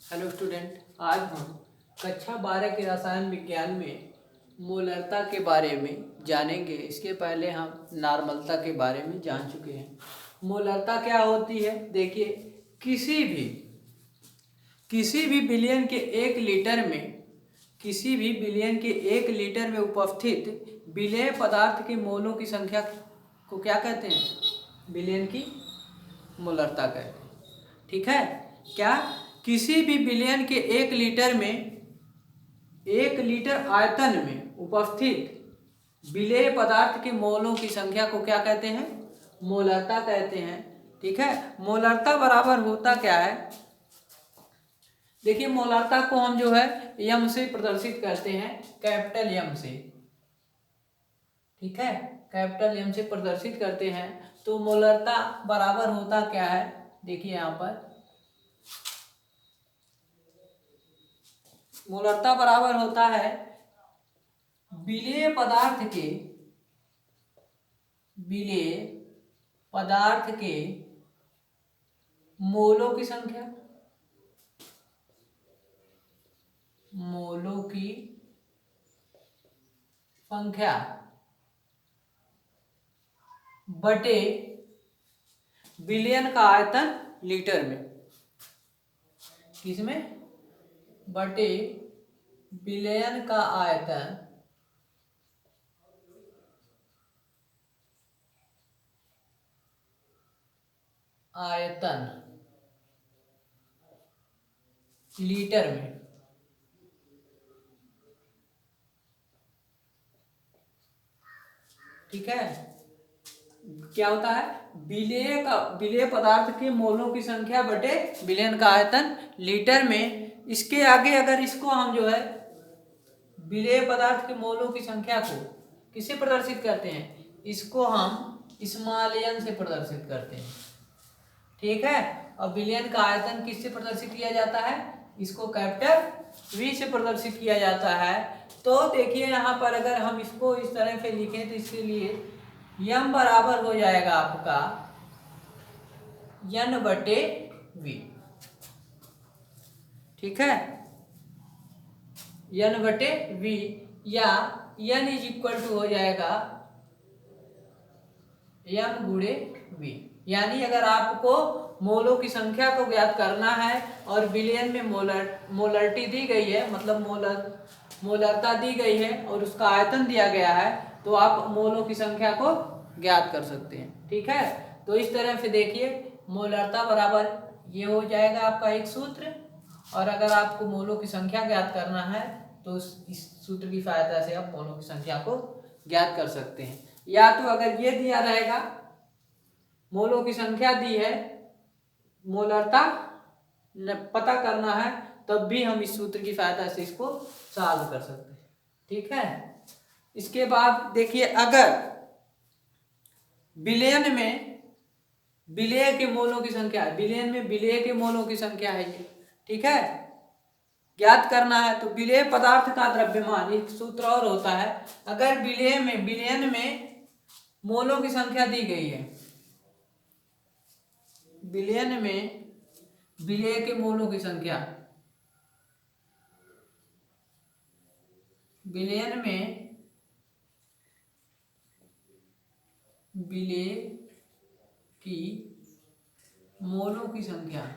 Hello student, आज हम कक्षा 12 के रसायन विज्ञान में मोलरता के बारे में जानेंगे। इसके पहले हम नॉर्मलता के बारे में जान चुके हैं। मोलरता क्या होती है? देखिए, किसी भी बिलियन के 1 लीटर में उपस्थित विलेय पदार्थ के मोलों की संख्या को क्या कहते हैं? विलयन की मोलरता कहते हैं। ठीक है क्या? किसी भी विलयन के 1 लीटर आयतन में उपस्थित विलेय पदार्थ के मोलों की संख्या को क्या कहते हैं? मोलरता कहते हैं। ठीक है, मोलरता बराबर होता क्या है? देखिए, मोलरता को हम जो है यम से प्रदर्शित करते हैं, कैपिटल यम से। ठीक है, कैपिटल यम से प्रदर्शित करते हैं। तो मोलरता बराबर होता क्या है? देखिए, यहाँ पर मोलरता बराबर होता है विलेय पदार्थ के मोलों की संख्या बटे विलयन का आयतन लीटर में। किसमें? बटे विलयन का आयतन लीटर में। ठीक है, क्या होता है? विलेय पदार्थ के मोलों की संख्या बटे विलयन का आयतन लीटर में। इसके आगे अगर इसको हम जो है विलेय पदार्थ के मोलों की संख्या को किससे प्रदर्शित करते हैं? इसको हम स्मॉल n से प्रदर्शित करते हैं। ठीक है, और विलयन का आयतन किससे प्रदर्शित किया जाता है? इसको कैपिटल V से प्रदर्शित किया जाता है। तो देखिए, यहाँ पर अगर हम इसको इस तरह से लिखें तो इसके लिए यम बराबर हो जाएगा आपका n बटे V। ठीक है, n बटे V, या n इज इक्वल टू हो जाएगा m गुणे V। यानी अगर आपको मोलों की संख्या को ज्ञात करना है और विलयन में मोलरिटी दी गई है, मतलब मोलरता दी गई है और उसका आयतन दिया गया है, तो आप मोलों की संख्या को ज्ञात कर सकते हैं। ठीक है, तो इस तरह से देखिए, मोलरता बराबर ये हो जाएगा आपका एक सूत्र। और अगर आपको मोलों की संख्या ज्ञात करना है तो इस सूत्र की सहायता से आप मोलों की संख्या को ज्ञात कर सकते हैं। या तो अगर ये दिया रहेगा, मोलों की संख्या दी है, मोलरता पता करना है, तब भी हम इस सूत्र की सहायता से इसको सॉल्व कर सकते हैं। ठीक है, इसके बाद देखिए, अगर विलयन में विलेय के मोलों की संख्या है, विलयन में विलेय के मोलों की संख्या है ये। ठीक है, ज्ञात करना है तो विलेय पदार्थ का द्रव्यमान, एक सूत्र और होता है। अगर विलयन में मोलों की संख्या दी गई है, विलयन में विलेय के मोलों की संख्या, विलयन में विलेय की मोलों की संख्या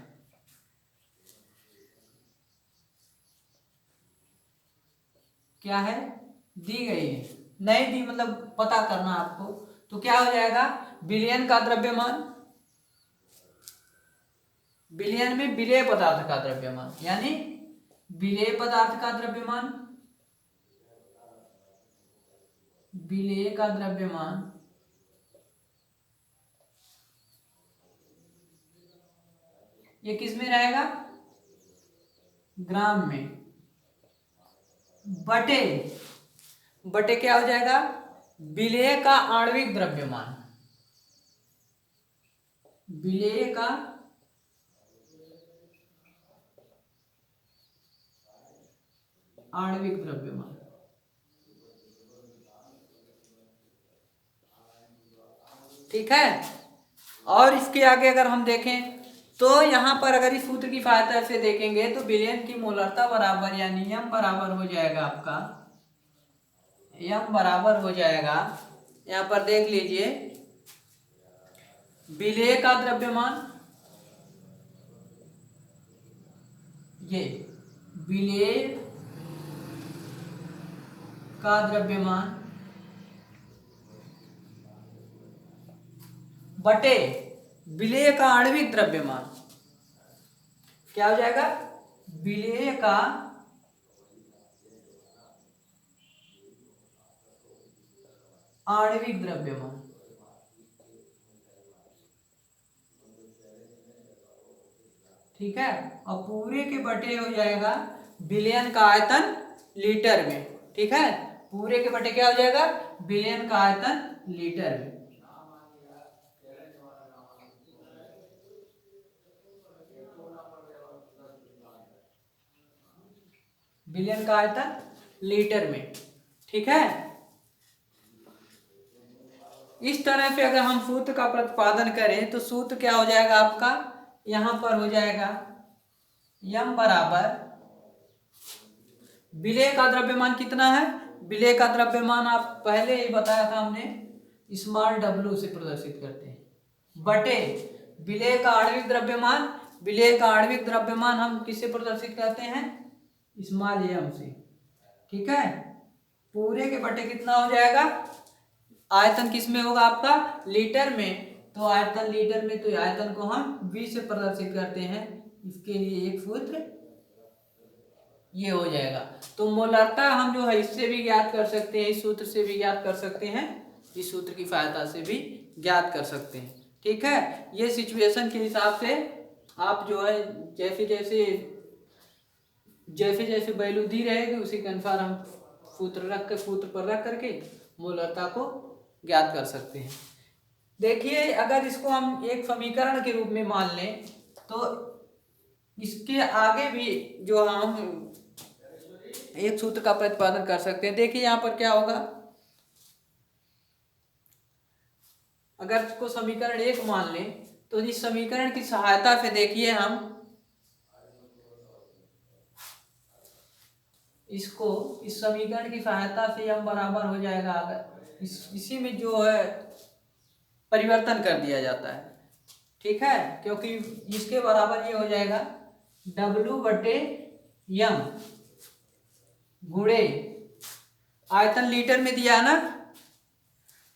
क्या है? दी गई है, नहीं दी मतलब पता करना आपको, तो क्या हो जाएगा? विलयन का द्रव्यमान, विलयन में विलेय पदार्थ का द्रव्यमान, यानी विलेय पदार्थ का द्रव्यमान, विलेय का द्रव्यमान ये किस में रहेगा? ग्राम में। बटे क्या हो जाएगा? विलेय का आणविक द्रव्यमान, विलेय का आणविक द्रव्यमान। ठीक है, और इसके आगे अगर हम देखें तो यहाँ पर अगर इस सूत्र की सहायता से देखेंगे तो विलयन की मोलरता बराबर यानी m बराबर हो जाएगा आपका, m बराबर हो जाएगा, यहाँ पर देख लीजिए, विलेय का द्रव्यमान, ये विलेय का द्रव्यमान बटे विलेय का आणविक द्रव्यमान, क्या हो जाएगा, विलेय का आणविक द्रव्यमान। ठीक है, और पूरे के बटे हो जाएगा विलयन का आयतन लीटर में। ठीक है, पूरे के बटे क्या हो जाएगा, विलयन का आयतन लीटर में। विलयन का आयतन लीटर में। ठीक है, इस तरह से अगर हम सूत्र का प्रतिपादन करें तो सूत्र क्या हो जाएगा आपका, यहां पर हो जाएगा m बराबर, विलेय का द्रव्यमान कितना है, विलेय का द्रव्यमान आप पहले ही बताया था हमने, स्मॉल w से प्रदर्शित करते हैं, बटे विलेय का आणविक द्रव्यमान, विलेय का आणविक द्रव्यमान हम किससे प्रदर्शित करते हैं, स्मॉल m से। ठीक है, पूरे के बटे कितना हो जाएगा, आयतन किस में होगा आपका, लीटर में, तो आयतन लीटर में, तो आयतन को हम v से प्रदर्शित करते हैं, इसके लिए एक सूत्र ये हो जाएगा। तो मोलरता हम जो है इससे भी ज्ञात कर सकते हैं, इस सूत्र से भी ज्ञात कर सकते हैं, इस सूत्र की सहायता से भी ज्ञात कर सकते हैं। ठीक है, ये सिचुएशन के हिसाब से आप जो है जैसे जैसे जैसे जैसे वैल्यू दी रहेगी उसी के अनुसार हम सूत्र पर रख करके मोलरता को ज्ञात कर सकते हैं। देखिए, अगर इसको हम एक समीकरण के रूप में मान लें तो इसके आगे भी जो हम एक सूत्र का प्रतिपादन कर सकते हैं। देखिए यहाँ पर क्या होगा, अगर इसको समीकरण 1 मान लें तो इस समीकरण की सहायता से देखिए हम इसको, इस समीकरण की सहायता से हम बराबर हो जाएगा, अगर इसी में जो है परिवर्तन कर दिया जाता है। ठीक है, क्योंकि इसके बराबर ये हो जाएगा W बटे m गुणे, आयतन लीटर में दिया है ना,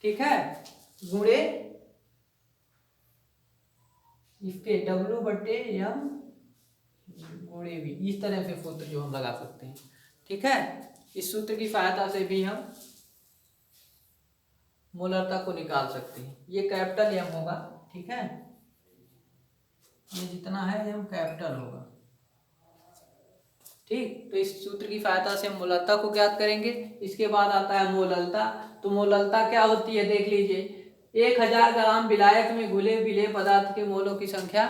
ठीक है, गुणे इसके W बटे m गुणे v, इस तरह से सूत्र जो हम लगा सकते हैं। ठीक है, इस सूत्र की सहायता से भी हम मोलरता को निकाल सकते हैं। ये कैपिटल M होगा। ठीक है, ये जितना है M कैपिटल होगा। ठीक, तो इस सूत्र की सहायता से हम मोलरता को ज्ञात करेंगे। इसके बाद आता है मोललता। तो मोललता क्या होती है देख लीजिए, 1000 ग्राम विलायक में घुले विलेय पदार्थ के मोलों की संख्या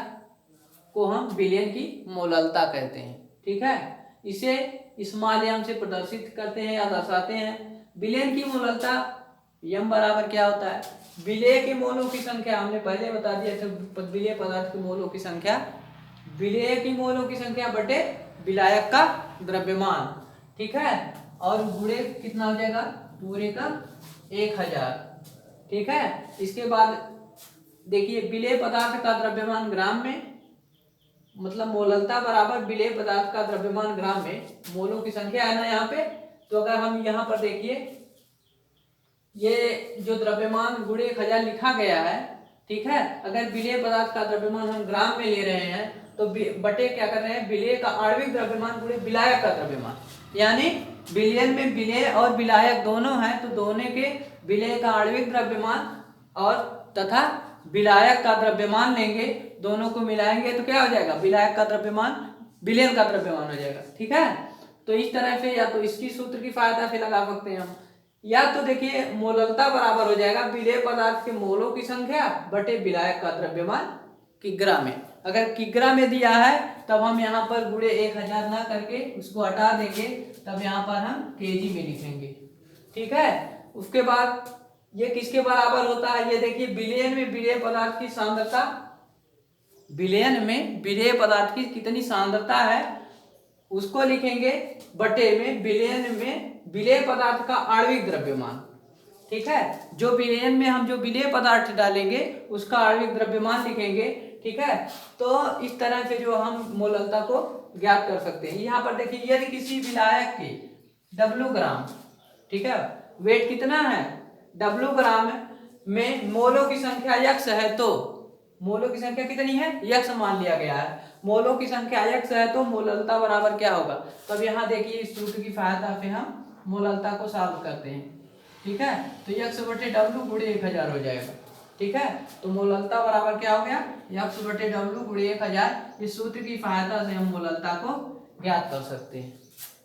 को हम विलयन की मोललता कहते हैं। ठीक है, इसे स्मॉल m से प्रदर्शित करते हैं या दर्शाते हैं। विलयन की मोललता m बराबर क्या होता है, विलेय के मोलों की संख्या, हमने पहले बता दिया था, विलेय पदार्थ के मोलों की संख्या, विलेय की मोलों की संख्या बटे विलायक का द्रव्यमान। ठीक है, और गुणे कितना हो जाएगा, पूरे का 1000। ठीक है, इसके बाद देखिए विलेय पदार्थ का द्रव्यमान ग्राम में, मतलब मोललता बराबर विलेय पदार्थ का द्रव्यमान ग्राम में, मोलों की संख्या है ना यहाँ पे। तो अगर हम यहाँ पर देखिए, ये जो द्रव्यमान गुणे 1000 लिखा गया है, ठीक है, अगर विलेय पदार्थ का द्रव्यमान हम ग्राम में ले रहे हैं तो बटे क्या कर रहे हैं, विलेय का आणविक द्रव्यमान गुणे विलायक का द्रव्यमान, यानी विलयन में विलेय और विलायक दोनों हैं, तो दोनों के विलेय का आणविक द्रव्यमान और तथा विलायक का द्रव्यमान लेंगे, दोनों को मिलाएंगे तो क्या हो जाएगा, विलायक का द्रव्यमान विलयन का द्रव्यमान हो जाएगा। ठीक है, तो इस तरह से या तो इसकी सूत्र की सहायता से लगा सकते हैं हम, या तो देखिए मोललता बराबर हो जाएगा विलेय पदार्थ के मोलों की संख्या बटे विलायक का द्रव्यमान किग्रा में। अगर किग्रा में दिया है तब हम यहाँ पर गुणे 1000 ना करके उसको हटा देंगे, तब यहाँ पर हम केजी में लिखेंगे। ठीक है, उसके बाद ये किसके बराबर होता है, ये देखिए विलयन में विलेय पदार्थ की सांद्रता विलयन में विलेय पदार्थ की कितनी सांद्रता है उसको लिखेंगे, बटे में विलयन में विलेय पदार्थ का आणविक द्रव्यमान। ठीक है, जो विलयन में हम जो विलेय पदार्थ डालेंगे उसका आणविक द्रव्यमान लिखेंगे। ठीक है, तो इस तरह से जो हम मोललता को ज्ञात कर सकते हैं। यहाँ पर देखिए, यदि किसी विलायक की W ग्राम, ठीक है, वेट कितना है W ग्राम में मोलों की संख्या x है, तो मोलों की संख्या कितनी है x मान लिया गया है। मोलों की संख्या x है तो मोललता बराबर क्या होगा। तो अब यहाँ देखिए इस सूत्र की सहायता से हम मोललता को सॉल्व करते हैं। ठीक है, तो x बटे W गुणे 1000 हो जाएगा। ठीक है, तो मोललता बराबर क्या हो गया, x बटे W गुणे 1000। इस सूत्र की सहायता से हम मोललता को ज्ञात कर सकते हैं।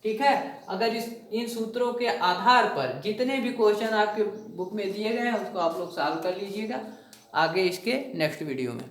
ठीक है, अगर इन सूत्रों के आधार पर जितने भी क्वेश्चन आपके बुक में दिए गए हैं उसको आप लोग सॉल्व कर लीजिएगा आगे इसके नेक्स्ट वीडियो में।